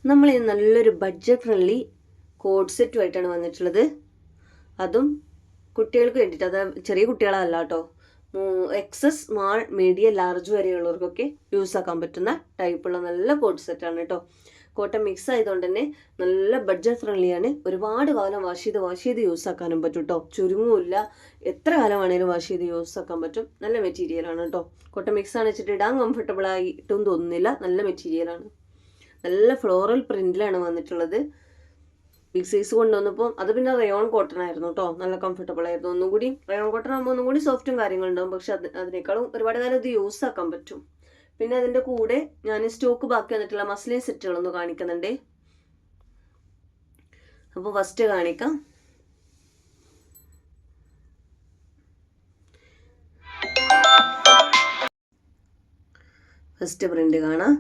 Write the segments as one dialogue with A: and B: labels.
A: നമ്മൾ നല്ലൊരു budget friendly code സെറ്റുമായിട്ടാണ് വന്നിട്ടുള്ളത്. അതും കുട്ടികൾക്ക് വേണ്ടിയിട്ട്. അത് ചെറിയ കുട്ടികളല്ല കേട്ടോ, എക്സസ് സ്മാൾ മീഡിയം ലാർജ് വരെയുള്ളവർക്കൊക്കെ യൂസ് ആക്കാൻ പറ്റുന്ന ടൈപ്പുള്ള നല്ല കോഡ് സെറ്റാണ് കേട്ടോ. കോട്ടൺ മിക്സ് ആയതുകൊണ്ട് തന്നെ നല്ല ബഡ്ജറ്റ് ഫ്രണ്ട്ലിയാണ്. ഒരുപാട് കാലം വാഷ് ചെയ്ത് യൂസ് ആക്കാനും പറ്റും കേട്ടോ. ചുരുങ്ങുമില്ല, എത്ര കാലം വേണേലും വാഷ് ചെയ്ത് യൂസ് ആക്കാൻ പറ്റും. നല്ല മെറ്റീരിയലാണ് കേട്ടോ. കോട്ടൺ മിക്സ് ആണ് വെച്ചിട്ട് ഇടാൻ കംഫർട്ടബിൾ ആയിട്ടും തോന്നുന്നില്ല. നല്ല മെറ്റീരിയലാണ്. നല്ല ഫ്ലോറൽ പ്രിന്റിലാണ് വന്നിട്ടുള്ളത്. ബിഗ് സൈസ് കൊണ്ടുവന്നപ്പോൾ അത് പിന്നെ റയോൺ കോട്ടൺ ആയിരുന്നു കേട്ടോ. നല്ല കംഫർട്ടബിൾ ആയിരുന്നു. ഒന്നും കൂടി റയോൺ കോട്ടൺ ആകുമ്പോൾ ഒന്നും കൂടി സോഫ്റ്റും കാര്യങ്ങളുണ്ടാവും. പക്ഷെ അതിനേക്കാളും ഒരുപാട് കാലം ഇത് യൂസ് ആക്കാൻ പറ്റും. പിന്നെ അതിൻ്റെ കൂടെ ഞാൻ സ്റ്റോക്ക് ബാക്കി വന്നിട്ടുള്ള മസ്ലിൻ സെറ്റുകളൊന്ന് കാണിക്കുന്നുണ്ട്. അപ്പോൾ ഫസ്റ്റ് കാണിക്കാം. ഫസ്റ്റ് പ്രിന്റ് കാണാം.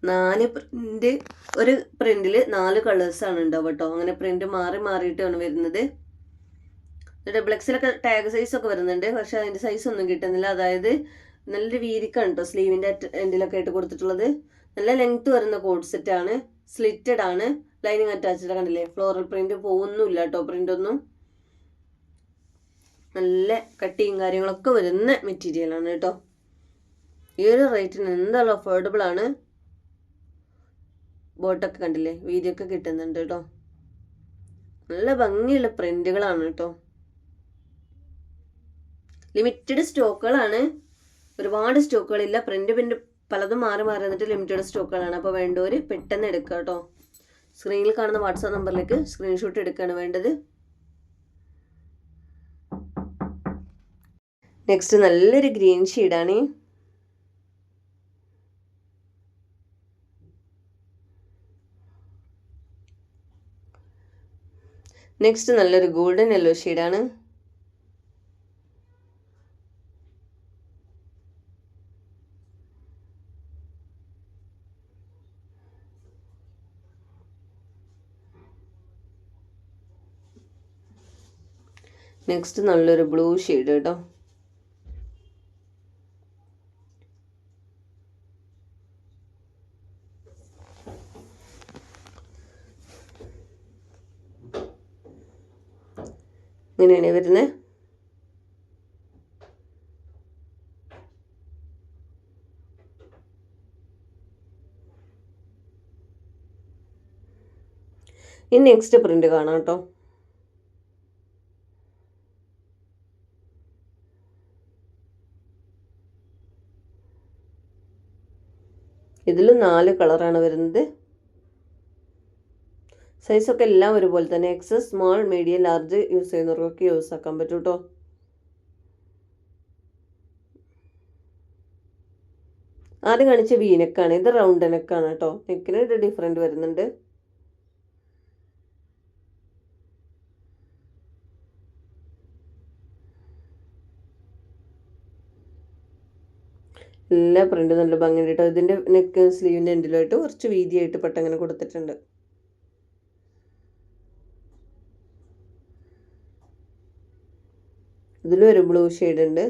A: 4 പ്രിന്റ്, ഒരു പ്രിന്റിൽ 4 കളേഴ്സാണ് ഉണ്ടാവുക കേട്ടോ. അങ്ങനെ പ്രിന്റ് മാറിയിട്ടാണ് വരുന്നത്. ഡബിൾ എക്സിലൊക്കെ ടാഗ് സൈസ് ഒക്കെ വരുന്നുണ്ട്. പക്ഷെ അതിൻ്റെ സൈസ് ഒന്നും കിട്ടുന്നില്ല. അതായത് നല്ലൊരു വീതിക്കാണ് കേട്ടോ സ്ലീവിൻ്റെ എൻഡിലൊക്കെ ആയിട്ട് കൊടുത്തിട്ടുള്ളത്. നല്ല ലെങ്ത് വരുന്ന കോഡ് സെറ്റാണ്. സ്ലിറ്റഡ് ആണ്. ലൈനിങ് അറ്റാച്ച്ഡ് കണ്ടില്ലേ. ഫ്ലോറൽ പ്രിന്റ് പോകുന്നില്ല കേട്ടോ. പ്രിന്റ് ഒന്നും നല്ല കട്ടിയും കാര്യങ്ങളൊക്കെ വരുന്ന മെറ്റീരിയലാണ് കേട്ടോ. ഈ ഒരു റേറ്റിന് എന്തായാലും അഫോർഡബിൾ ആണ്. ബോട്ടൊക്കെ കണ്ടില്ലേ, വീതിയൊക്കെ കിട്ടുന്നുണ്ട് കേട്ടോ. നല്ല ഭംഗിയുള്ള പ്രിന്റുകളാണ് കേട്ടോ. ലിമിറ്റഡ് സ്റ്റോക്കുകളാണ്, ഒരുപാട് സ്റ്റോക്കുകളില്ല. പ്രിന്റ് പലതും മാറി വന്നിട്ട് ലിമിറ്റഡ് സ്റ്റോക്കുകളാണ്. അപ്പോൾ വേണ്ടവർ പെട്ടെന്ന് എടുക്കുക കേട്ടോ. സ്ക്രീനിൽ കാണുന്ന വാട്സാപ്പ് നമ്പറിലേക്ക് സ്ക്രീൻഷോട്ട് എടുക്കുകയാണ് വേണ്ടത്. നെക്സ്റ്റ് നല്ലൊരു ഗ്രീൻ ഷെയ്ഡാണ്. നെക്സ്റ്റ് നല്ലൊരു ഗോൾഡൻ യെല്ലോ ഷെയ്ഡാണ്. നെക്സ്റ്റ് നല്ലൊരു ബ്ലൂ ഷെയ്ഡ് കേട്ടോ. ഇങ്ങനെയാണ് വരുന്നത്. ഇനി നെക്സ്റ്റ് പ്രിന്റ് കാണാം കേട്ടോ. ഇതിലും 4 കളറാണ് വരുന്നത്. സൈസൊക്കെ എല്ലാം ഒരുപോലെ തന്നെ. XS small medium large use ചെയ്യുന്നവർക്കൊക്കെ യൂസ് ആക്കാൻ പറ്റും കേട്ടോ. ആദ്യം കാണിച്ച വീനെക്കാണ്. ഇത് റൗണ്ട് നെക്കാണ് കേട്ടോ. നെക്കിന് ഒരു ഡിഫറൻറ്റ് വരുന്നുണ്ട്. എല്ലാ പ്രിന്റ് നല്ല ഭംഗിയുണ്ട് കേട്ടോ. ഇതിൻ്റെ നെക്ക് സ്ലീവിൻ്റെ എൻഡിലായിട്ട് കുറച്ച് വീതിയായിട്ട് പെട്ടങ്ങനെ കൊടുത്തിട്ടുണ്ട്. ഇതിലും ഒരു ബ്ലൂ ഷെയ്ഡ് ഉണ്ട്.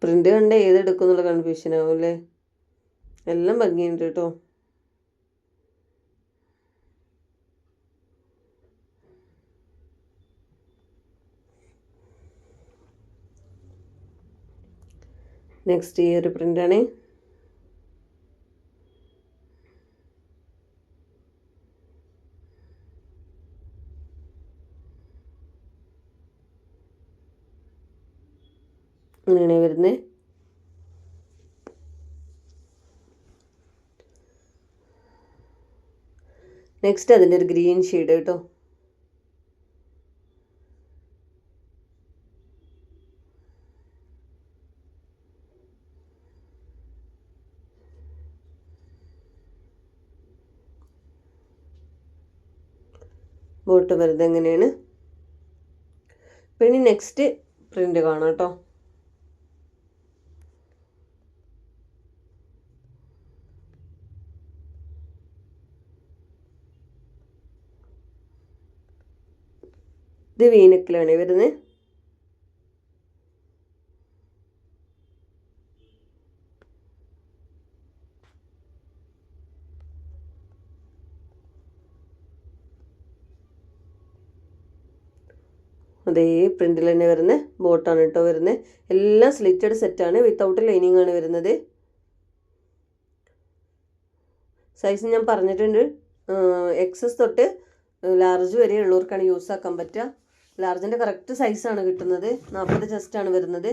A: പ്രിന്റ് കണ്ട ഏതെടുക്കും എന്നുള്ള കൺഫ്യൂഷൻ ആവും അല്ലേ. എല്ലാം ഭംഗിയുണ്ട് കേട്ടോ. നെക്സ്റ്റ് ഈ ഒരു പ്രിൻ്റാണ്. അങ്ങനെയാണ് വരുന്നത്. നെക്സ്റ്റ് അതിൻ്റെ ഒരു ഗ്രീൻ ഷെയ്ഡ് കേട്ടോ. ബോട്ട് വെറുതെ എങ്ങനെയാണ്. പിന്നെ നെക്സ്റ്റ് പ്രിന്റ് കാണാം കേട്ടോ. ഇത് വീനക്കിലാണ് വരുന്നത്. അതേ പ്രിൻറ്റിൽ തന്നെ വരുന്ന ബോട്ടാണ് കേട്ടോ വരുന്നത്. എല്ലാം സ്ലിറ്റഡ് സെറ്റാണ്, വിത്തൗട്ട് ലൈനിങ് ആണ് വരുന്നത്. സൈസ് ഞാൻ പറഞ്ഞിട്ടുണ്ട്, XS തൊട്ട് ലാർജ് വരെ ഉള്ളവർക്കാണ് യൂസ് ആക്കാൻ പറ്റുക. ലാർജിൻ്റെ കറക്റ്റ് സൈസാണ് കിട്ടുന്നത്, 40 ചെസ്റ്റാണ് വരുന്നത്.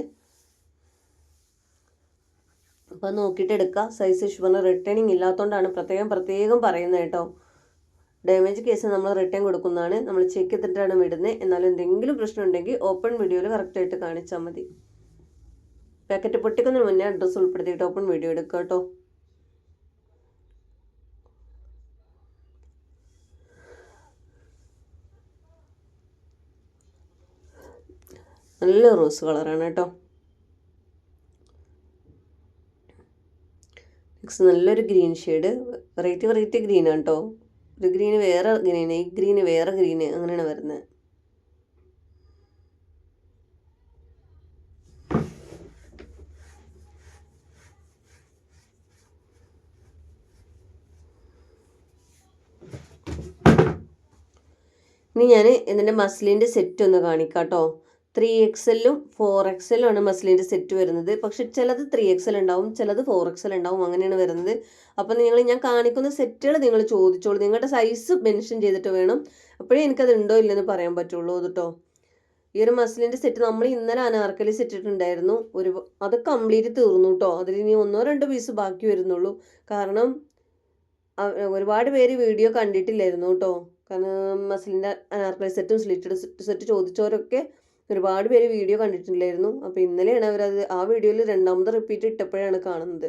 A: അപ്പോൾ നോക്കിയിട്ട് എടുക്കുക. സൈസ് ഇഷ്യൂ പറഞ്ഞാൽ റിട്ടേണിങ് ഇല്ലാത്തതുകൊണ്ടാണ് പ്രത്യേകം പറയുന്നത് കേട്ടോ. ഡാമേജ് കേസ് നമ്മൾ റിട്ടേൺ കൊടുക്കുന്നതാണ്, നമ്മൾ ചെക്ക് ചെയ്തിട്ടാണ് വിടുന്നത്. എന്നാലും എന്തെങ്കിലും പ്രശ്നം ഉണ്ടെങ്കിൽ ഓപ്പൺ വീഡിയോയിൽ കറക്റ്റായിട്ട് കാണിച്ചാൽ മതി. പാക്കറ്റ് പൊട്ടിക്കുന്നതിന് മുന്നേ അഡ്രസ്സ് ഉൾപ്പെടുത്തിയിട്ട് ഓപ്പൺ വീഡിയോ എടുക്കുക കേട്ടോ. നല്ല റോസ് കളറാണ് കേട്ടോ. നെക്സ്റ്റ് നല്ലൊരു ഗ്രീൻ ഷെയ്ഡ്, വെറൈറ്റി ഗ്രീനാണ് കേട്ടോ. ഒരു ഗ്രീന് വേറെ ഗ്രീന്, ഈ ഗ്രീന് വേറെ ഗ്രീന്, അങ്ങനെയാണ് വരുന്നത്. ഇനി ഞാൻ ഇതിൻ്റെ മസ്ലിൻ്റെ സെറ്റ് ഒന്ന് കാണിക്കാം കേട്ടോ. 3XL-ഉം 4XL-ഉം ആണ് മസ്ലിൻ്റെ സെറ്റ് വരുന്നത്. പക്ഷെ ചിലത് 3XL ഉണ്ടാവും, ചിലത് 4XL ഉണ്ടാവും, അങ്ങനെയാണ് വരുന്നത്. അപ്പം ഞാൻ കാണിക്കുന്ന സെറ്റുകൾ നിങ്ങൾ ചോദിച്ചോളൂ, നിങ്ങളുടെ സൈസ് മെൻഷൻ ചെയ്തിട്ട് വേണം. അപ്പോഴേ എനിക്കത് ഉണ്ടോ ഇല്ലെന്ന് പറയാൻ പറ്റുള്ളൂ കേട്ടോ. ഈ ഒരു മസ്ലിൻ്റെ സെറ്റ് നമ്മൾ ഇന്നലെ അനാർക്കലി സെറ്റ് ഇട്ടിട്ടുണ്ടായിരുന്നു, അത് കംപ്ലീറ്റ് തീർന്നു കേട്ടോ. അതിൽ ഇനി 1-2 പീസ് ബാക്കി വരുന്നുള്ളൂ. കാരണം ഒരുപാട് പേര് വീഡിയോ കണ്ടിട്ടില്ലായിരുന്നു കേട്ടോ. കാരണം മസ്ലിൻ്റെ അനാർക്കലി സെറ്റും സ്ലിറ്റഡ് സെറ്റ് ചോദിച്ചവരൊക്കെ ഒരുപാട് പേര് വീഡിയോ കണ്ടിട്ടില്ലായിരുന്നു. അപ്പോൾ ഇന്നലെയാണ് അവരത് ആ വീഡിയോയിൽ 2ാമത് റിപ്പീറ്റ് ഇട്ടപ്പോഴാണ് കാണുന്നത്.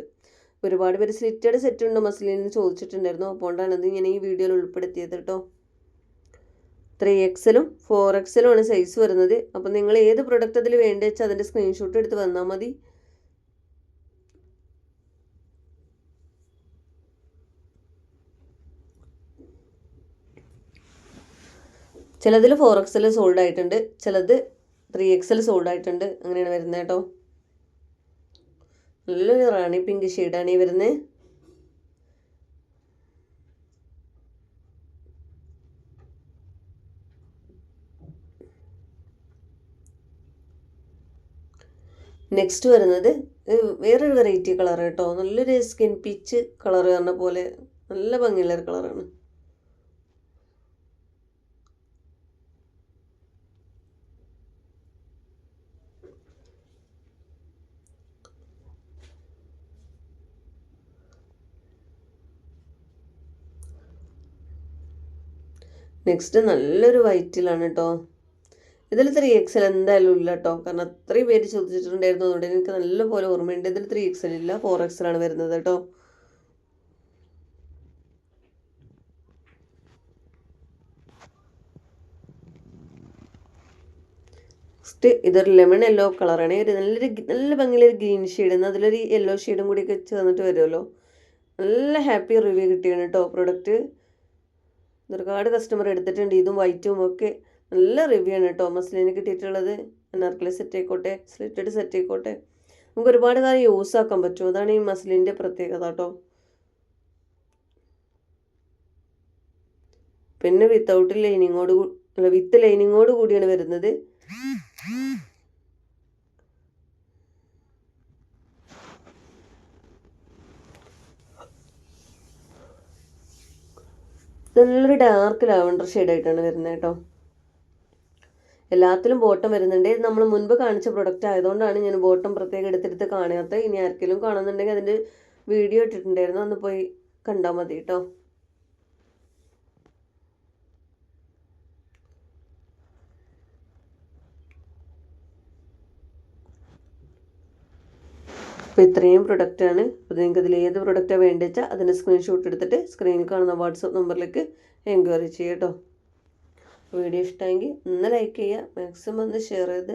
A: ഒരുപാട് പേര് സ്ലിറ്റഡ് സെറ്റ് ഉണ്ടോ മസ്ലിന് ചോദിച്ചിട്ടുണ്ടായിരുന്നു. അതുകൊണ്ടാണ് ഇത് ഞാൻ ഈ വീഡിയോയിൽ ഉൾപ്പെടുത്തിയത് കേട്ടോ. 3XL-ഉം 4XL-ഉം ആണ് സൈസ് വരുന്നത്. അപ്പോൾ നിങ്ങൾ ഏത് പ്രൊഡക്റ്റ് അതിൽ വേണ്ടി വെച്ചാൽ അതിൻ്റെ സ്ക്രീൻഷോട്ട് എടുത്ത് വന്നാൽ മതി. ചിലതിൽ 4XL സോൾഡ് ആയിട്ടുണ്ട്, ചിലത് 3XL സോൾഡ് ആയിട്ടുണ്ട്, അങ്ങനെയാണ് വരുന്നത് കേട്ടോ. നല്ലൊരു റാണി പിങ്ക് ഷെയ്ഡാണ് ഈ വരുന്നത്. നെക്സ്റ്റ് വരുന്നത് വേറൊരു വെറൈറ്റി കളർ കേട്ടോ. നല്ലൊരു സ്കിൻ പീച്ച് കളർ പറഞ്ഞ പോലെ നല്ല ഭംഗിയുള്ളൊരു കളറാണ്. നെക്സ്റ്റ് നല്ലൊരു വൈറ്റിലാണ് കേട്ടോ. ഇതിൽ 3XL എന്തായാലും ഇല്ല കേട്ടോ, കാരണം അത്രയും പേര് ചോദിച്ചിട്ടുണ്ടായിരുന്നു. അതുകൊണ്ട് എനിക്ക് നല്ലപോലെ ഓർമ്മയുണ്ട്. ഇതിൽ 3XL ഇല്ല, 4XL ആണ് വരുന്നത് കേട്ടോ. നെക്സ്റ്റ് ഇതൊരു ലെമൺ യെല്ലോ കളറാണ്. ഒരു നല്ല ഭംഗിയുള്ളൊരു ഗ്രീൻ ഷെയ്ഡ്, എന്നാൽ അതിലൊരു യെല്ലോ ഷെയ്ഡും കൂടിയൊക്കെ ചേർന്നിട്ട് വരുമല്ലോ. നല്ല ഹാപ്പി റിവ്യൂ കിട്ടിയാണ് കേട്ടോ പ്രൊഡക്റ്റ്. ഒരുപാട് കസ്റ്റമർ എടുത്തിട്ടുണ്ട്. ഇതും വൈറ്റും ഒക്കെ നല്ല റിവ്യൂ ആണ് കേട്ടോ മസ്ലിന് കിട്ടിയിട്ടുള്ളത്. അനാർക്കലി സെറ്റ് ആയിക്കോട്ടെ, സ്ലിറ്റഡ് സെറ്റ് ആയിക്കോട്ടെ, നമുക്ക് ഒരുപാട് കാലം യൂസ് ആക്കാൻ പറ്റും. അതാണ് ഈ മസ്ലിൻ്റെ പ്രത്യേകത കേട്ടോ. പിന്നെ വിത്ത് ലൈനിങ്ങോട് കൂടിയാണ് വരുന്നത്. നല്ലൊരു ഡാർക്ക് ലാവണ്ടർ ഷെയ്ഡായിട്ടാണ് വരുന്നത് കേട്ടോ. എല്ലാത്തിലും ബോട്ടം വരുന്നുണ്ട്. ഇത് നമ്മൾ മുൻപ് കാണിച്ച പ്രൊഡക്റ്റ് ആയതുകൊണ്ടാണ് ഞാൻ ബോട്ടം പ്രത്യേകം എടുത്തെടുത്ത് കാണാത്തത്. ഇനി ആർക്കെങ്കിലും കാണുന്നുണ്ടെങ്കിൽ അതിൻ്റെ വീഡിയോ ഇട്ടിട്ടുണ്ടായിരുന്നു, അന്ന് പോയി കണ്ടാൽ മതി കേട്ടോ. അപ്പോൾ ഇത്രയും പ്രൊഡക്റ്റാണ്. അപ്പോൾ നിങ്ങൾക്ക് ഇതിൽ ഏത് പ്രൊഡക്റ്റാണ് വേണ്ടത് വെച്ചാൽ അതിൻ്റെ സ്ക്രീൻഷോട്ട് എടുത്തിട്ട് സ്ക്രീനിൽ കാണുന്ന വാട്സപ്പ് നമ്പറിലേക്ക് എൻക്വയറി ചെയ്യുക കേട്ടോ. വീഡിയോ ഇഷ്ടമെങ്കിൽ ഒന്ന് ലൈക്ക് ചെയ്യുക, മാക്സിമം ഒന്ന് ഷെയർ ചെയ്ത്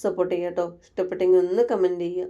A: സപ്പോർട്ട് ചെയ്യുക കേട്ടോ. ഇഷ്ടപ്പെട്ടെങ്കിൽ ഒന്ന് കമൻറ്റ് ചെയ്യുക.